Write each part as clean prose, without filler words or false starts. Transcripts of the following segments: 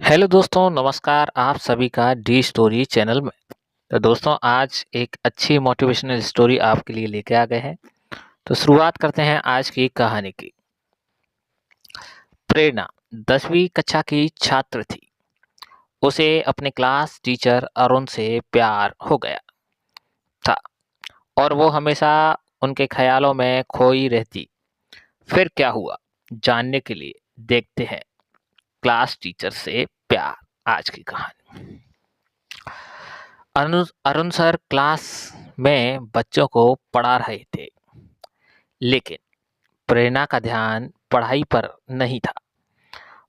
Hello दोस्तों, नमस्कार आप सभी का डी स्टोरी चैनल में। तो दोस्तों आज एक अच्छी मोटिवेशनल स्टोरी आपके लिए लेके आ गए हैं। तो शुरुआत करते हैं आज की कहानी की। प्रेरणा 10वीं कक्षा की छात्र थी। उसे अपने क्लास टीचर अरुण से प्यार हो गया था और वो हमेशा उनके ख्यालों में खोई रहती। फिर क्या हुआ जानने के लिए देखते हैं क्लास टीचर से प्यार। आज की कहानी। अरुण सर क्लास में बच्चों को पढ़ा रहे थे, लेकिन प्रेरणा का ध्यान पढ़ाई पर नहीं था।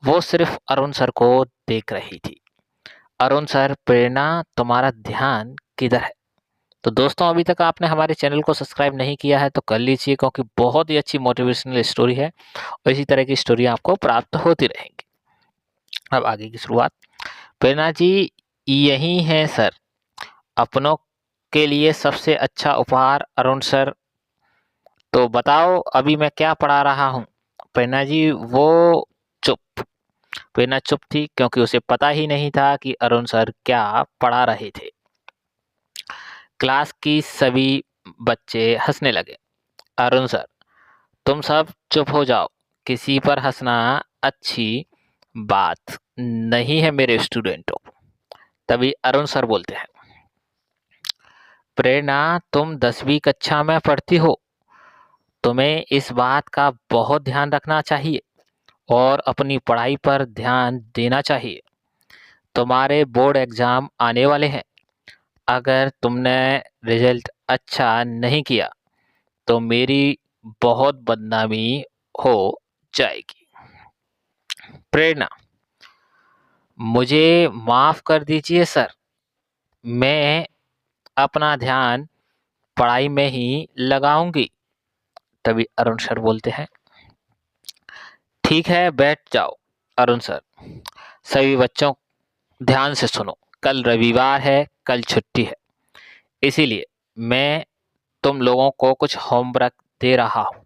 वो सिर्फ अरुण सर को देख रही थी। अरुण सर, प्रेरणा तुम्हारा ध्यान किधर है? तो दोस्तों अभी तक आपने हमारे चैनल को सब्सक्राइब नहीं किया है तो कर लीजिए, क्योंकि बहुत ही अच्छी मोटिवेशनल स्टोरी है और इसी तरह की स्टोरी आपको प्राप्त होती रहेंगी। अब आगे की शुरुआत। प्रेरणा जी, यही है सर, अपनों के लिए सबसे अच्छा उपहार। अरुण सर, तो बताओ अभी मैं क्या पढ़ा रहा हूँ? प्रेरणा जी, वो चुप। प्रेरणा चुप थी क्योंकि उसे पता ही नहीं था कि अरुण सर क्या पढ़ा रहे थे। क्लास की सभी बच्चे हंसने लगे। अरुण सर, तुम सब चुप हो जाओ, किसी पर हंसना अच्छी बात नहीं है मेरे स्टूडेंटों। तभी अरुण सर बोलते हैं, प्रेरणा तुम 10वीं कक्षा में पढ़ती हो, तुम्हें इस बात का बहुत ध्यान रखना चाहिए और अपनी पढ़ाई पर ध्यान देना चाहिए। तुम्हारे बोर्ड एग्जाम आने वाले हैं। अगर तुमने रिजल्ट अच्छा नहीं किया तो मेरी बहुत बदनामी हो जाएगी। प्रेरणा, मुझे माफ कर दीजिए सर, मैं अपना ध्यान पढ़ाई में ही लगाऊंगी। तभी अरुण सर बोलते हैं, ठीक है बैठ जाओ। अरुण सर, सभी बच्चों ध्यान से सुनो, कल रविवार है, कल छुट्टी है, इसीलिए मैं तुम लोगों को कुछ होमवर्क दे रहा हूँ।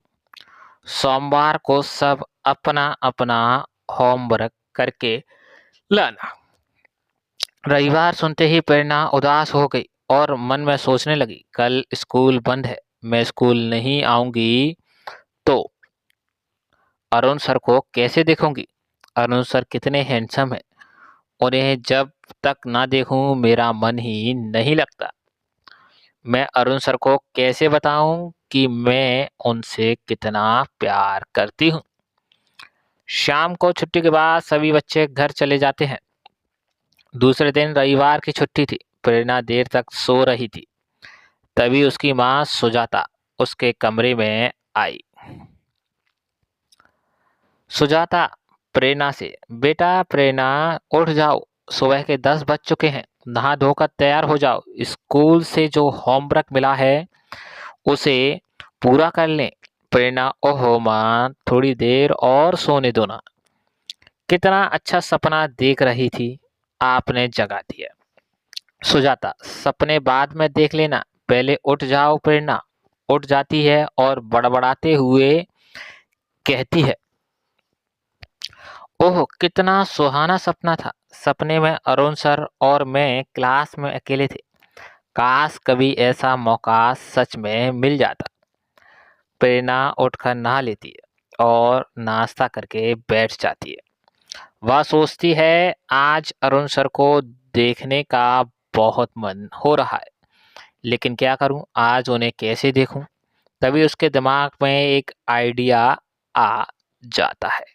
सोमवार को सब अपना अपना होमवर्क करके लाना। रविवार सुनते ही प्रेरणा उदास हो गई और मन में सोचने लगी, कल स्कूल बंद है, मैं स्कूल नहीं आऊंगी तो अरुण सर को कैसे देखूंगी? अरुण सर कितने हैंडसम है, उन्हें जब तक ना देखूं मेरा मन ही नहीं लगता। मैं अरुण सर को कैसे बताऊं कि मैं उनसे कितना प्यार करती हूँ। शाम को छुट्टी के बाद सभी बच्चे घर चले जाते हैं। दूसरे दिन रविवार की छुट्टी थी। प्रेरणा देर तक सो रही थी। तभी उसकी माँ सुजाता उसके कमरे में आई। सुजाता प्रेरणा से, बेटा प्रेरणा उठ जाओ, सुबह के 10 बज चुके हैं, नहा धोकर तैयार हो जाओ, स्कूल से जो होमवर्क मिला है उसे पूरा कर लें। प्रेरणा, ओहो माँ, थोड़ी देर और सोने दो ना, कितना अच्छा सपना देख रही थी, आपने जगा दिया। सुजाता, सपने बाद में देख लेना, पहले उठ जाओ। प्रेरणा उठ जाती है और बड़बड़ाते हुए कहती है, ओह कितना सुहाना सपना था, सपने में अरुण सर और मैं क्लास में अकेले थे, काश कभी ऐसा मौका सच में मिल जाता। प्रेरणा उठकर नहा लेती है और नाश्ता करके बैठ जाती है। वह सोचती है, आज अरुण सर को देखने का बहुत मन हो रहा है, लेकिन क्या करूं, आज उन्हें कैसे देखूं? तभी उसके दिमाग में एक आइडिया आ जाता है।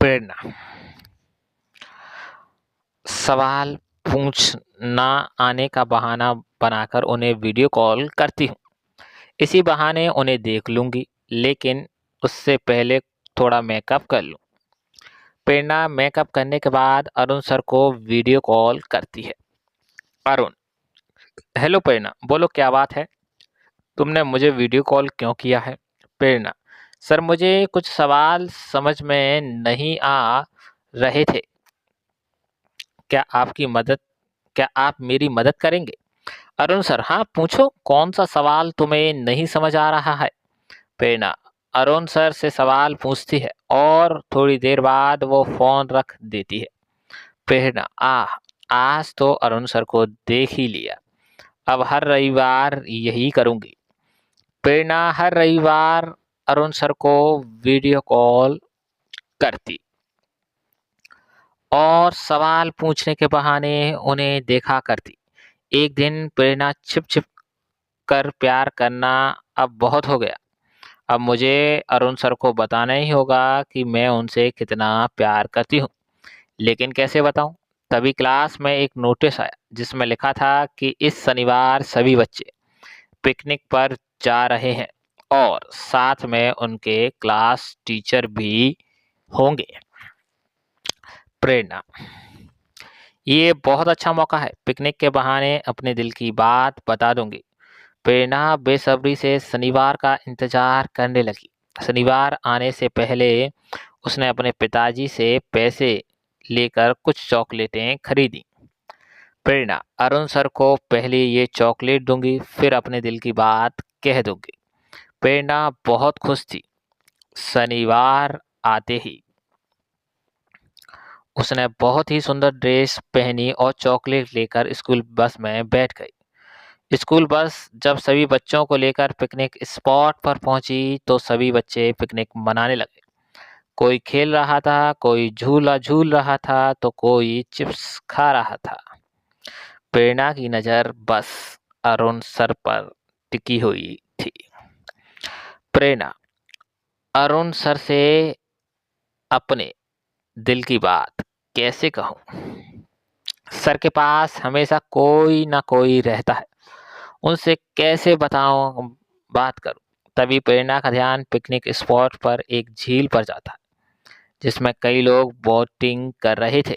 प्रेरणा सवाल पूछना आने का बहाना बनाकर उन्हें वीडियो कॉल करती हूँ। इसी बहाने उन्हें देख लूंगी, लेकिन उससे पहले थोड़ा मेकअप कर लूं। प्रेरणा मेकअप करने के बाद अरुण सर को वीडियो कॉल करती है। अरुण, हेलो प्रेरणा, बोलो क्या बात है, तुमने मुझे वीडियो कॉल क्यों किया है? प्रेरणा, सर मुझे कुछ सवाल समझ में नहीं आ रहे थे, क्या आप मेरी मदद करेंगे? अरुण सर, हाँ पूछो, कौन सा सवाल तुम्हें नहीं समझ आ रहा है? प्रेरणा अरुण सर से सवाल पूछती है और थोड़ी देर बाद वो फोन रख देती है। प्रेरणा, आज तो अरुण सर को देख ही लिया, अब हर रविवार यही करूंगी। प्रेरणा हर रविवार अरुण सर को वीडियो कॉल करती और सवाल पूछने के बहाने उन्हें देखा करती। एक दिन प्रेरणा छिप छिप कर प्यार करना अब बहुत हो गया। अब मुझे अरुण सर को बताना ही होगा कि मैं उनसे कितना प्यार करती हूँ। लेकिन कैसे बताऊं? तभी क्लास में एक नोटिस आया जिसमें लिखा था कि इस शनिवार सभी बच्चे पिकनिक पर जा रहे हैं और साथ में उनके क्लास टीचर भी होंगे। प्रेरणा, ये बहुत अच्छा मौका है, पिकनिक के बहाने अपने दिल की बात बता दूंगी। प्रेरणा बेसब्री से शनिवार का इंतजार करने लगी। शनिवार आने से पहले उसने अपने पिताजी से पैसे लेकर कुछ चॉकलेटें खरीदी। प्रेरणा, अरुण सर को पहले ये चॉकलेट दूंगी, फिर अपने दिल की बात कह दूंगी। प्रेरणा बहुत खुश थी। शनिवार आते ही उसने बहुत ही सुंदर ड्रेस पहनी और चॉकलेट लेकर स्कूल बस में बैठ गई। स्कूल बस जब सभी बच्चों को लेकर पिकनिक स्पॉट पर पहुंची तो सभी बच्चे पिकनिक मनाने लगे। कोई खेल रहा था, कोई झूला झूल रहा था, तो कोई चिप्स खा रहा था। प्रेरणा की नजर बस अरुण सर पर टिकी हुई थी। प्रेरणा, अरुण सर से अपने दिल की बात कैसे कहूं? सर के पास हमेशा कोई ना कोई रहता है, उनसे कैसे बताऊं, बात करूं? तभी प्रेरणा का ध्यान पिकनिक स्पॉट पर एक झील पर जाता है जिसमें कई लोग बोटिंग कर रहे थे।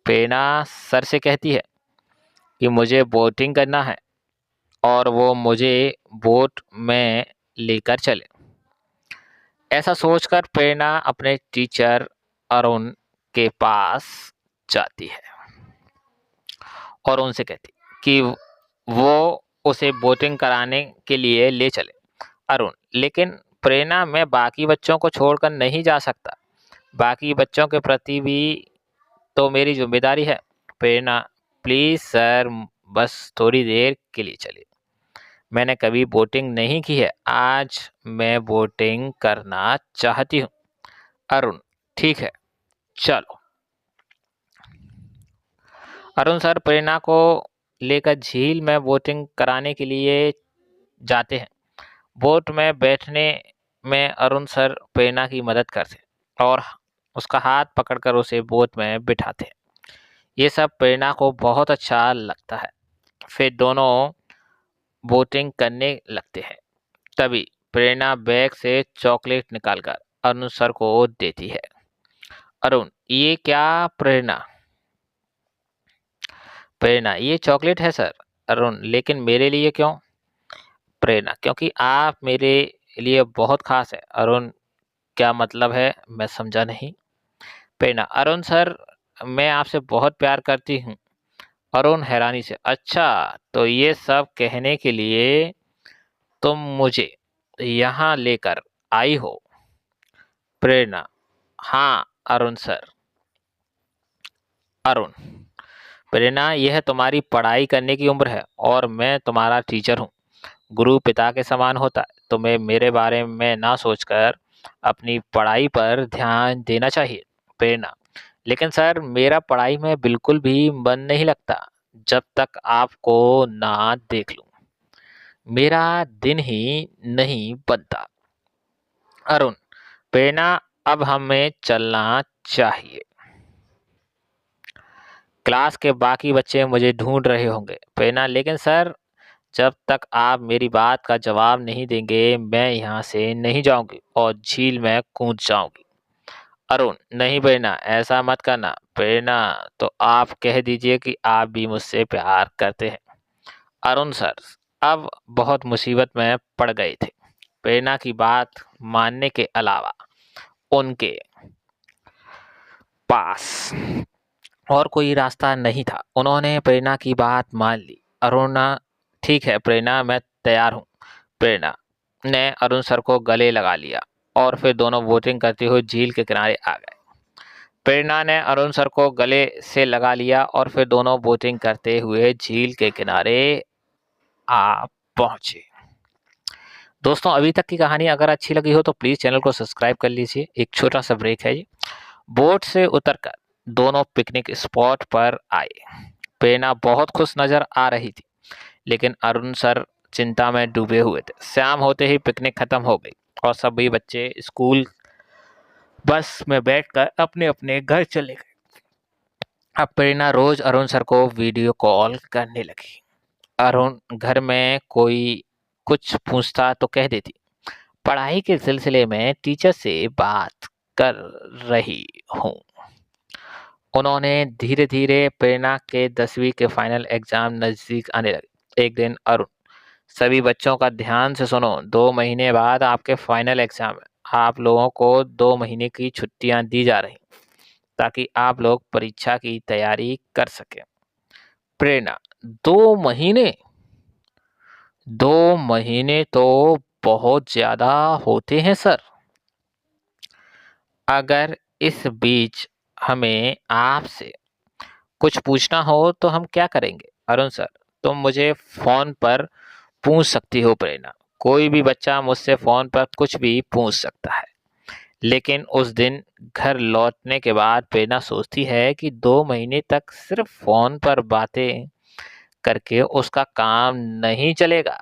प्रेरणा सर से कहती है कि मुझे बोटिंग करना है और वो मुझे बोट में लेकर चले। ऐसा सोचकर प्रेरणा अपने टीचर अरुण के पास जाती है और उनसे कहती कि वो उसे बोटिंग कराने के लिए ले चले। अरुण, लेकिन प्रेरणा, मैं बाकी बच्चों को छोड़कर नहीं जा सकता, बाकी बच्चों के प्रति भी तो मेरी जिम्मेदारी है। प्रेरणा, प्लीज सर, बस थोड़ी देर के लिए चलिए, मैंने कभी बोटिंग नहीं की है, आज मैं बोटिंग करना चाहती हूँ। अरुण, ठीक है, चलो। अरुण सर प्रेरणा को लेकर झील में बोटिंग कराने के लिए जाते हैं। बोट में बैठने में अरुण सर प्रेरणा की मदद करते और उसका हाथ पकड़कर उसे बोट में बिठाते हैं। ये सब प्रेरणा को बहुत अच्छा लगता है। फिर दोनों बोटिंग करने लगते हैं। तभी प्रेरणा बैग से चॉकलेट निकालकर अरुण सर को देती है। अरुण, ये क्या? प्रेरणा, प्रेरणा, ये चॉकलेट है सर। अरुण, लेकिन मेरे लिए क्यों? प्रेरणा, क्योंकि आप मेरे लिए बहुत खास है। अरुण, क्या मतलब है? मैं समझा नहीं। प्रेरणा, अरुण सर, मैं आपसे बहुत प्यार करती हूँ। अरुण हैरानी से, अच्छा, तो ये सब कहने के लिए तुम मुझे यहाँ लेकर आई हो? प्रेरणा, हाँ अरुण सर। अरुण, प्रेरणा, यह तुम्हारी पढ़ाई करने की उम्र है और मैं तुम्हारा टीचर हूँ। गुरु पिता के समान होता है। तुम्हें मेरे बारे में ना सोचकर अपनी पढ़ाई पर ध्यान देना चाहिए। प्रेरणा, लेकिन सर, मेरा पढ़ाई में बिल्कुल भी मन नहीं लगता जब तक आपको ना देख लूं। मेरा दिन ही नहीं बनता। अरुण, प्रेरणा, अब हमें चलना चाहिए, क्लास के बाकी बच्चे मुझे ढूंढ रहे होंगे। प्रेरणा, लेकिन सर, जब तक आप मेरी बात का जवाब नहीं देंगे मैं यहाँ से नहीं जाऊंगी और झील में कूद जाऊंगी। अरुण, नहीं प्रेरणा, ऐसा मत करना। प्रेरणा, तो आप कह दीजिए कि आप भी मुझसे प्यार करते हैं। अरुण सर अब बहुत मुसीबत में पड़ गए थे। प्रेरणा की बात मानने के अलावा उनके पास और कोई रास्ता नहीं था। उन्होंने प्रेरणा की बात मान ली। अरुण, ठीक है प्रेरणा, मैं तैयार हूँ। प्रेरणा ने अरुण सर को गले लगा लिया और फिर दोनों बोटिंग करते हुए झील के किनारे आ गए। प्रेरणा ने अरुण सर को गले से लगा लिया और फिर दोनों बोटिंग करते हुए झील के किनारे आ पहुंचे। दोस्तों, अभी तक की कहानी अगर अच्छी लगी हो तो प्लीज चैनल को सब्सक्राइब कर लीजिए। एक छोटा सा ब्रेक है ये। बोट से उतरकर दोनों पिकनिक स्पॉट पर आए। प्रेरणा बहुत खुश नजर आ रही थी, लेकिन अरुण सर चिंता में डूबे हुए थे। शाम होते ही पिकनिक खत्म हो गई और सभी बच्चे स्कूल बस में बैठकर अपने अपने घर चले गए। अब प्रेरणा रोज अरुण सर को वीडियो कॉल करने लगी। अरुण घर में कोई कुछ पूछता तो कह देती, पढ़ाई के सिलसिले में टीचर से बात कर रही हूँ। उन्होंने धीरे धीरे प्रेरणा के 10वीं के फाइनल एग्जाम नजदीक आने लगे। एक दिन अरुण, सभी बच्चों का ध्यान से सुनो, 2 महीने बाद आपके फाइनल एग्जाम है। आप लोगों को 2 महीने की छुट्टियां दी जा रही ताकि आप लोग परीक्षा की तैयारी कर सकें। प्रेरणा, 2 महीने? 2 महीने तो बहुत ज्यादा होते हैं सर। अगर इस बीच हमें आपसे कुछ पूछना हो तो हम क्या करेंगे? अरुण सर, तुम मुझे फोन पर पूछ सकती हो प्रेरणा। कोई भी बच्चा मुझसे फोन पर कुछ भी पूछ सकता है। लेकिन उस दिन घर लौटने के बाद प्रेरणा सोचती है कि 2 महीने तक सिर्फ फोन पर बातें करके उसका काम नहीं चलेगा।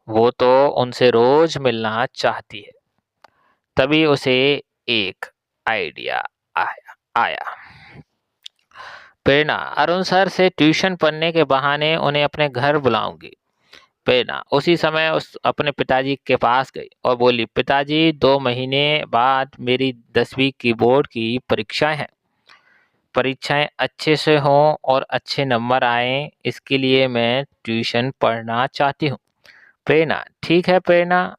वो तो उनसे रोज मिलना चाहती है। तभी उसे एक आइडिया आया। प्रेरणा, अरुण सर से ट्यूशन पढ़ने के बहाने उन्हें अपने घर बुलाऊंगी। प्रेरणा उसी समय अपने पिताजी के पास गई और बोली, पिताजी, 2 महीने बाद मेरी 10वीं की बोर्ड की परीक्षाएं हैं। परीक्षाएं अच्छे से हों और अच्छे नंबर आए, इसके लिए मैं ट्यूशन पढ़ना चाहती हूँ। प्रेरणा, ठीक है प्रेरणा,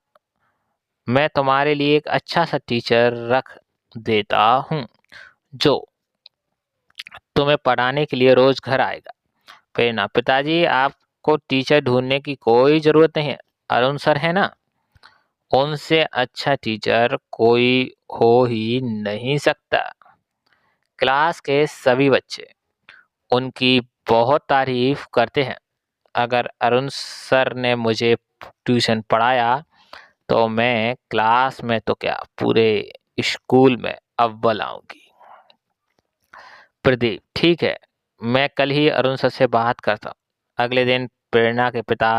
मैं तुम्हारे लिए एक अच्छा सा टीचर रख देता हूँ जो तुम्हें पढ़ाने के लिए रोज घर आएगा। प्रेरणा, पिताजी, आपको टीचर ढूंढने की कोई जरूरत नहीं है, अरुण सर है ना। उनसे अच्छा टीचर कोई हो ही नहीं सकता। क्लास के सभी बच्चे उनकी बहुत तारीफ करते हैं। अगर अरुण सर ने मुझे ट्यूशन पढ़ाया तो मैं क्लास में तो क्या, पूरे स्कूल में अव्वल आऊंगी। प्रदीप, ठीक है, मैं कल ही अरुण सर से बात करता हूँ। अगले दिन प्रेरणा के पिता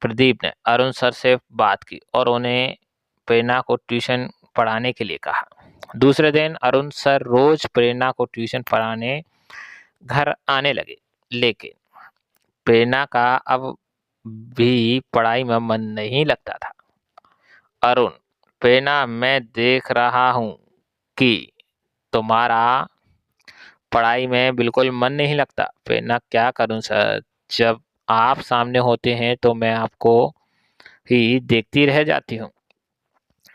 प्रदीप ने अरुण सर से बात की और उन्हें प्रेरणा को ट्यूशन पढ़ाने के लिए कहा। दूसरे दिन अरुण सर रोज प्रेरणा को ट्यूशन पढ़ाने घर आने लगे, लेकिन प्रेरणा का अब भी पढ़ाई में मन नहीं लगता था। अरुण, प्रेरणा, मैं देख रहा हूँ कि तुम्हारा पढ़ाई में बिल्कुल मन नहीं लगता। प्रेरणा, क्या करूं सर, जब आप सामने होते हैं तो मैं आपको ही देखती रह जाती हूँ।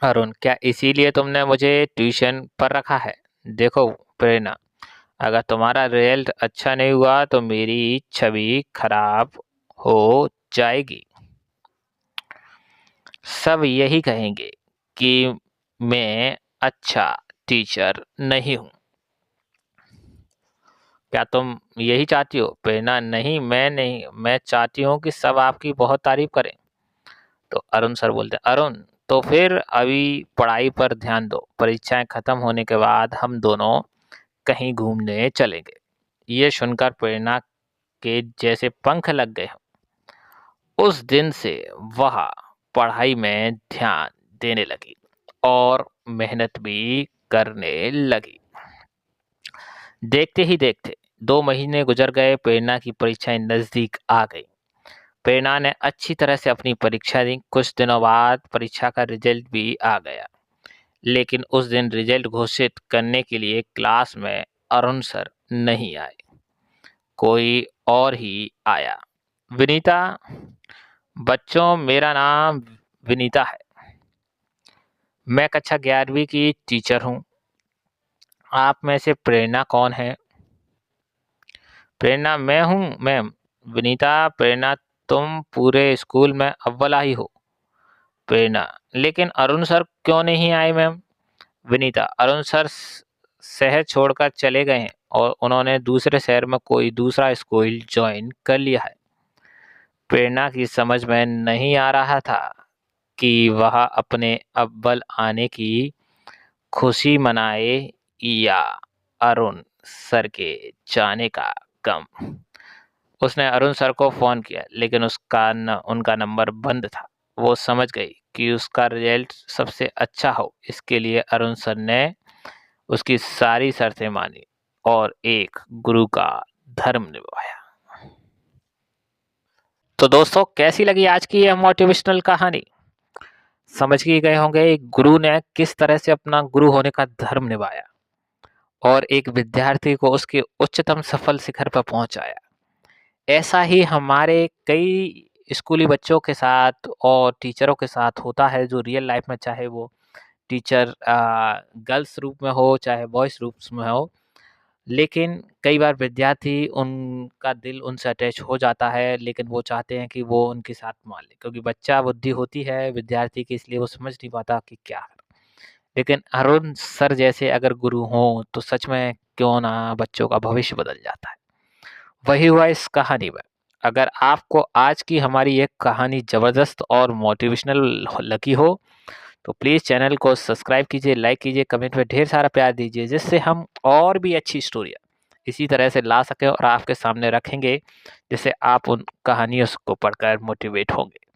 अरुण, क्या इसीलिए तुमने मुझे ट्यूशन पर रखा है? देखो प्रेरणा, अगर तुम्हारा रिजल्ट अच्छा नहीं हुआ तो मेरी छवि खराब हो जाएगी। सब यही कहेंगे कि मैं अच्छा टीचर नहीं हूँ। क्या तुम यही चाहती हो? प्रेरणा, नहीं, मैं नहीं, मैं चाहती हूँ कि सब आपकी बहुत तारीफ करें। तो अरुण सर बोलते, अरुण, तो फिर अभी पढ़ाई पर ध्यान दो। परीक्षाएं खत्म होने के बाद हम दोनों कहीं घूमने चलेंगे। ये सुनकर प्रेरणा के जैसे पंख लग गए। उस दिन से वह पढ़ाई में ध्यान देने लगी और मेहनत भी करने लगी। देखते ही देखते 2 महीने गुजर गए। प्रेरणा की परीक्षाएं नजदीक आ गई। प्रेरणा ने अच्छी तरह से अपनी परीक्षा दी। कुछ दिनों बाद परीक्षा का रिजल्ट भी आ गया, लेकिन उस दिन रिजल्ट घोषित करने के लिए क्लास में अरुण सर नहीं आए, कोई और ही आया। विनीता, बच्चों, मेरा नाम विनीता है। मैं कक्षा 11वीं की टीचर हूँ। आप में से प्रेरणा कौन है? प्रेरणा, मैं हूँ मैम। विनीता, प्रेरणा, तुम पूरे स्कूल में अव्वल आई हो। प्रेरणा, लेकिन अरुण सर क्यों नहीं आए मैम? विनीता, अरुण सर शहर छोड़कर चले गए हैं और उन्होंने दूसरे शहर में कोई दूसरा स्कूल ज्वाइन कर लिया है। प्रेरणा की समझ में नहीं आ रहा था कि वह अपने अव्वल आने की खुशी मनाए या अरुण सर के जाने का गम। उसने अरुण सर को फ़ोन किया लेकिन उनका नंबर बंद था। वो समझ गई कि उसका रिजल्ट सबसे अच्छा हो, इसके लिए अरुण सर ने उसकी सारी शर्तें मानी और एक गुरु का धर्म निभाया। तो दोस्तों, कैसी लगी आज की यह मोटिवेशनल कहानी? समझ ही गए होंगे एक गुरु ने किस तरह से अपना गुरु होने का धर्म निभाया और एक विद्यार्थी को उसके उच्चतम सफल शिखर पर पहुंचाया। ऐसा ही हमारे कई स्कूली बच्चों के साथ और टीचरों के साथ होता है, जो रियल लाइफ में, चाहे वो टीचर गर्ल्स रूप में हो चाहे बॉयज रूप्स में हो, लेकिन कई बार विद्यार्थी उनका दिल उनसे अटैच हो जाता है, लेकिन वो चाहते हैं कि वो उनके साथ मान ले, क्योंकि बच्चा बुद्धि होती है विद्यार्थी की, इसलिए वो समझ नहीं पाता कि क्या है। लेकिन अरुण सर जैसे अगर गुरु हों तो सच में क्यों ना बच्चों का भविष्य बदल जाता है। वही हुआ इस कहानी में। अगर आपको आज की हमारी ये कहानी ज़बरदस्त और मोटिवेशनल लगी हो तो प्लीज़ चैनल को सब्सक्राइब कीजिए, लाइक कीजिए, कमेंट में ढेर सारा प्यार दीजिए, जिससे हम और भी अच्छी स्टोरियाँ इसी तरह से ला सकें और आपके सामने रखेंगे, जिससे आप उन कहानियों को पढ़कर मोटिवेट होंगे।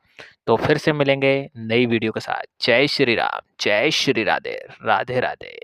तो फिर से मिलेंगे नई वीडियो के साथ। जय श्री राम, जय श्री राधे, राधे राधे।